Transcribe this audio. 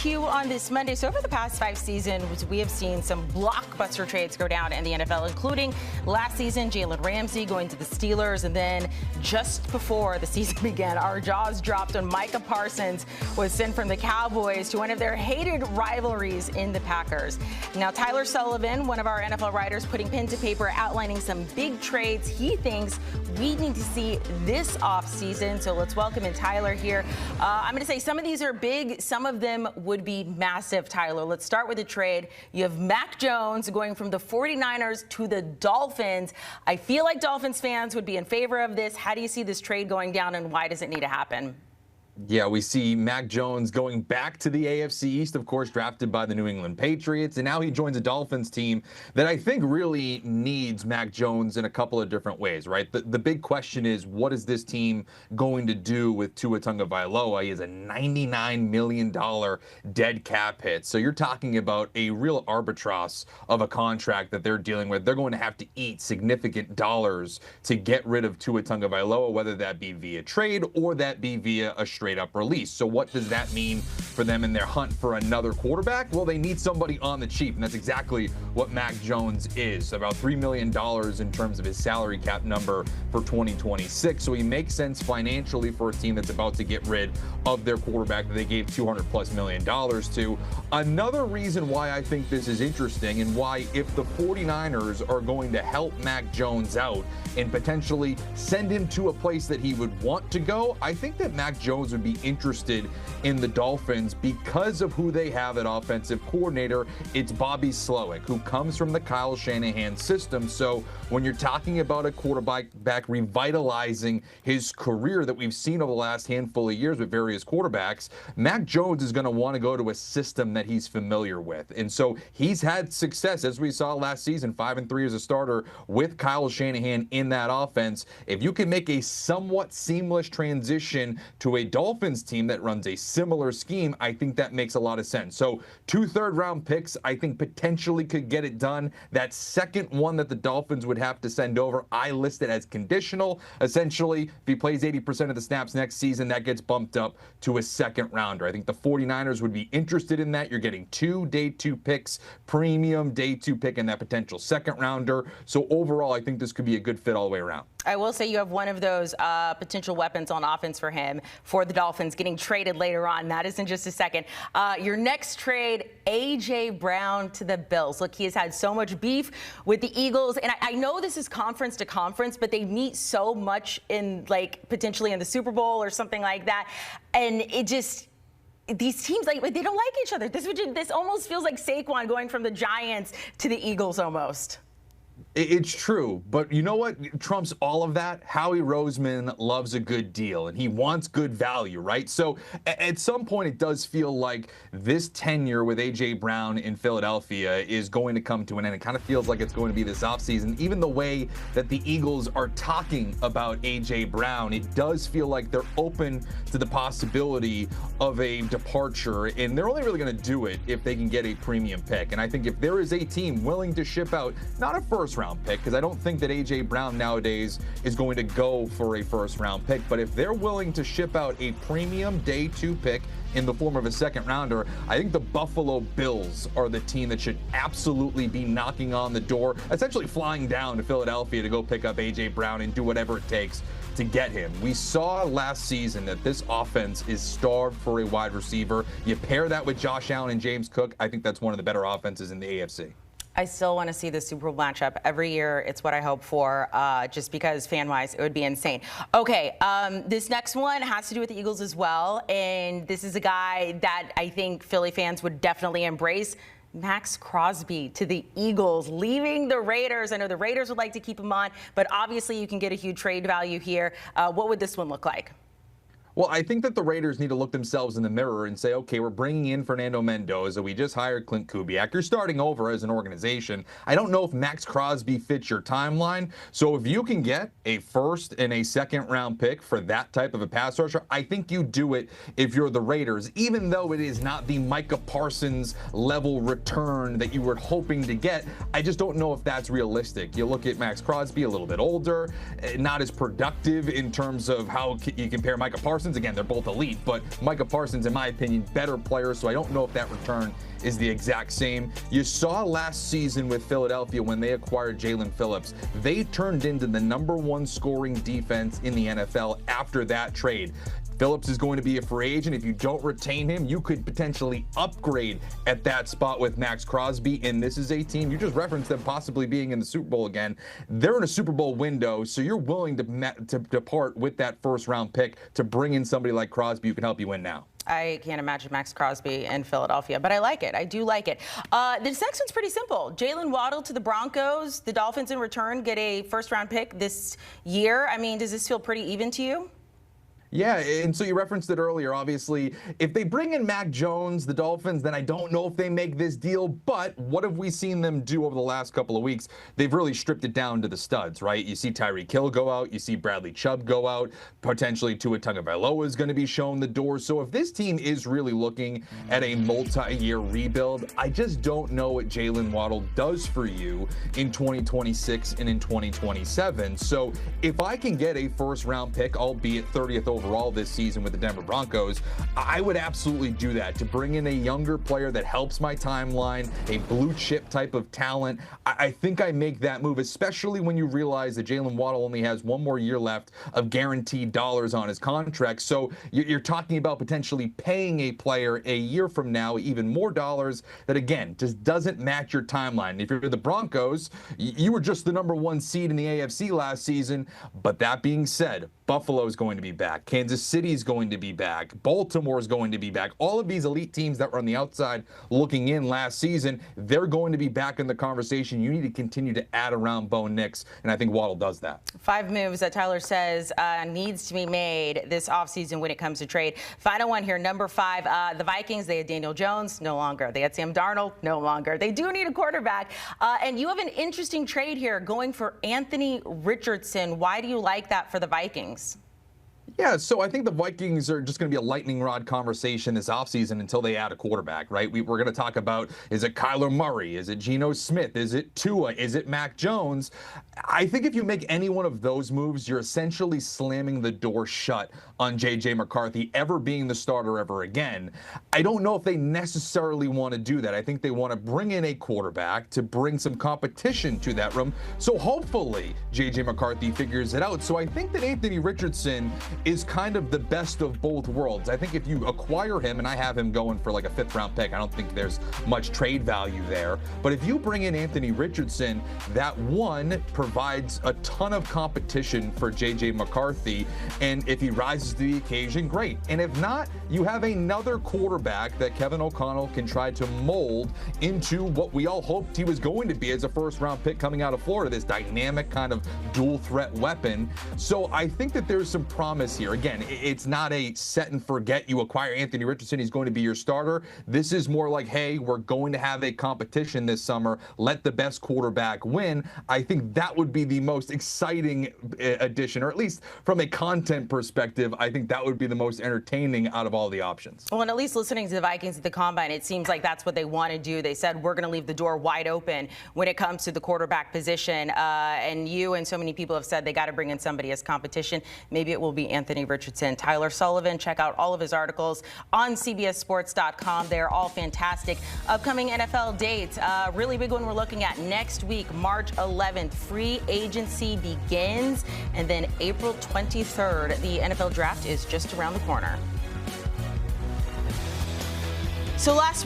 Q on this Monday. So over the past 5 seasons, we have seen some blockbuster trades go down in the NFL, including last season, Jalen Ramsey going to the Steelers. And then just before the season began, our jaws dropped when Micah Parsons was sent from the Cowboys to one of their hated rivalries in the Packers. Now, Tyler Sullivan, one of our NFL writers, putting pen to paper, outlining some big trades he thinks we need to see this offseason. So let's welcome in Tyler here. I'm going to say some of these are big. Some of them would be massive, Tyler. Let's start with the trade. You have Mac Jones going from the 49ers to the Dolphins. I feel like Dolphins fans would be in favor of this. How do you see this trade going down, and why does it need to happen? Yeah, we see Mac Jones going back to the AFC East, of course, drafted by the New England Patriots, and now he joins a Dolphins team that I think really needs Mac Jones in a couple of different ways, right? The big question is, what is this team going to do with Tua Tagovailoa? He has a $99 million dead cap hit, so you're talking about a real albatross of a contract that they're dealing with. They're going to have to eat significant dollars to get rid of Tua Tagovailoa, whether that be via trade or that be via a straight up release. So what does that mean for them in their hunt for another quarterback? Well, they need somebody on the cheap, and that's exactly what Mac Jones is. About $3 million in terms of his salary cap number for 2026. So he makes sense financially for a team that's about to get rid of their quarterback that they gave $200+ million to. Another reason why I think this is interesting, and why if the 49ers are going to help Mac Jones out and potentially send him to a place that he would want to go, I think that Mac Jones would be interested in the Dolphins because of who they have at offensive coordinator. It's Bobby Slowick, who comes from the Kyle Shanahan system. So when you're talking about a quarterback revitalizing his career that we've seen over the last handful of years with various quarterbacks, Mac Jones is going to want to go to a system that he's familiar with. And so he's had success, as we saw last season, 5-3 as a starter with Kyle Shanahan in that offense. If you can make a somewhat seamless transition to a Dolphins team that runs a similar scheme, I think that makes a lot of sense. So 2 third-round picks, I think potentially could get it done. That second one that the Dolphins would have to send over, I list it as conditional. Essentially, if he plays 80% of the snaps next season, that gets bumped up to a second rounder. I think the 49ers would be interested in that. You're getting 2 day 2 picks, premium day 2 pick, and that potential second rounder. So overall, I think this could be a good fit all the way around. I will say you have one of those potential weapons on offense for him, for the Dolphins, getting traded later on. That is in just a second. Your next trade, A.J. Brown to the Bills. Look, he has had so much beef with the Eagles. And I know this is conference to conference, but they meet so much in, like, potentially in the Super Bowl or something like that. And it just... these teams, like, they don't like each other. This almost feels like Saquon going from the Giants to the Eagles almost. It's true, but you know what trumps all of that? Howie Roseman loves a good deal, and he wants good value, right? So at some point, it does feel like this tenure with A.J. Brown in Philadelphia is going to come to an end. It kind of feels like it's going to be this offseason. Even the way that the Eagles are talking about A.J. Brown, it does feel like they're open to the possibility of a departure, and they're only really going to do it if they can get a premium pick. And I think if there is a team willing to ship out, not a first-round pick, because I don't think that A.J. Brown nowadays is going to go for a first-round pick, but if they're willing to ship out a premium day 2 pick in the form of a second rounder, I think the Buffalo Bills are the team that should absolutely be knocking on the door, essentially flying down to Philadelphia to go pick up A.J. Brown and do whatever it takes to get him. We saw last season that this offense is starved for a wide receiver. You pair that with Josh Allen and James Cook, I think that's one of the better offenses in the AFC. I still want to see the Super Bowl matchup every year. It's what I hope for, just because fan-wise, it would be insane. Okay, this next one has to do with the Eagles as well, and this is a guy that I think Philly fans would definitely embrace. Maxx Crosby to the Eagles, leaving the Raiders. I know the Raiders would like to keep him on, but obviously you can get a huge trade value here. What would this one look like? Well, I think that the Raiders need to look themselves in the mirror and say, okay, we're bringing in Fernando Mendoza. We just hired Clint Kubiak. You're starting over as an organization. I don't know if Maxx Crosby fits your timeline. So if you can get a first and a second round pick for that type of a pass rusher, I think you do it if you're the Raiders, even though it is not the Micah Parsons level return that you were hoping to get. I just don't know if that's realistic. You look at Maxx Crosby, a little bit older, not as productive in terms of how you compare Micah Parsons Parsons, again, they're both elite, but Micah Parsons, in my opinion, better player, so I don't know if that return is the exact same. You saw last season with Philadelphia when they acquired Jalen Phillips, they turned into the #1 scoring defense in the NFL after that trade. Phillips is going to be a free agent. If you don't retain him, you could potentially upgrade at that spot with Maxx Crosby. And this is a team, you just referenced them possibly being in the Super Bowl again. They're in a Super Bowl window, so you're willing to depart with that first-round pick to bring in somebody like Crosby who can help you win now. I can't imagine Maxx Crosby in Philadelphia, but I like it. I do like it. The next one's pretty simple. Jaylen Waddle to the Broncos. The Dolphins in return get a first-round pick this year. I mean, does this feel pretty even to you? Yeah, and so you referenced it earlier, obviously. If they bring in Mac Jones, the Dolphins, then I don't know if they make this deal, but what have we seen them do over the last couple of weeks? They've really stripped it down to the studs, right? You see Tyreek Hill go out, you see Bradley Chubb go out, potentially Tua Tagovailoa is going to be shown the door. So if this team is really looking at a multi-year rebuild, I just don't know what Jaylen Waddle does for you in 2026 and in 2027. So if I can get a first-round pick, albeit 30th overall this season with the Denver Broncos, I would absolutely do that to bring in a younger player that helps my timeline, a blue chip type of talent. I think I make that move, especially when you realize that Jaylen Waddle only has one more year left of guaranteed dollars on his contract. So you're talking about potentially paying a player a year from now even more dollars that, again, just doesn't match your timeline. If you're the Broncos, you were just the #1 seed in the AFC last season. But that being said, Buffalo is going to be back. Kansas City is going to be back. Baltimore is going to be back. All of these elite teams that were on the outside looking in last season, they're going to be back in the conversation. You need to continue to add around Bo Nix, and I think Waddle does that. 5 moves that Tyler says needs to be made this offseason when it comes to trade. Final one here, number 5. The Vikings, they had Daniel Jones, no longer. They had Sam Darnold, no longer. They do need a quarterback. And you have an interesting trade here going for Anthony Richardson. Why do you like that for the Vikings? Yeah, so I think the Vikings are just going to be a lightning rod conversation this offseason until they add a quarterback, right? We're going to talk about, is it Kyler Murray? Is it Geno Smith? Is it Tua? Is it Mac Jones? I think if you make any one of those moves, you're essentially slamming the door shut on J.J. McCarthy ever being the starter ever again. I don't know if they necessarily want to do that. I think they want to bring in a quarterback to bring some competition to that room. So hopefully J.J. McCarthy figures it out. So I think that Anthony Richardson is kind of the best of both worlds. I think if you acquire him, and I have him going for like a 5th-round pick, I don't think there's much trade value there. But if you bring in Anthony Richardson, that one provides a ton of competition for J.J. McCarthy. And if he rises to the occasion, great. And if not, you have another quarterback that Kevin O'Connell can try to mold into what we all hoped he was going to be as a first-round pick coming out of Florida, this dynamic kind of dual-threat weapon. So I think that there's some promise here. Again, it's not a set and forget. You acquire Anthony Richardson, he's going to be your starter. This is more like, hey, we're going to have a competition this summer. Let the best quarterback win. I think that would be the most exciting addition, or at least from a content perspective, I think that would be the most entertaining out of all the options. Well, and at least listening to the Vikings at the Combine, it seems like that's what they want to do. They said, we're going to leave the door wide open when it comes to the quarterback position. And you and so many people have said they got to bring in somebody as competition. Maybe it will be Anthony Richardson. Tyler Sullivan, check out all of his articles on CBSSports.com. They're all fantastic. Upcoming NFL dates, really big one we're looking at next week, March 11th. Free agency begins, and then April 23rd, the NFL draft is just around the corner. So last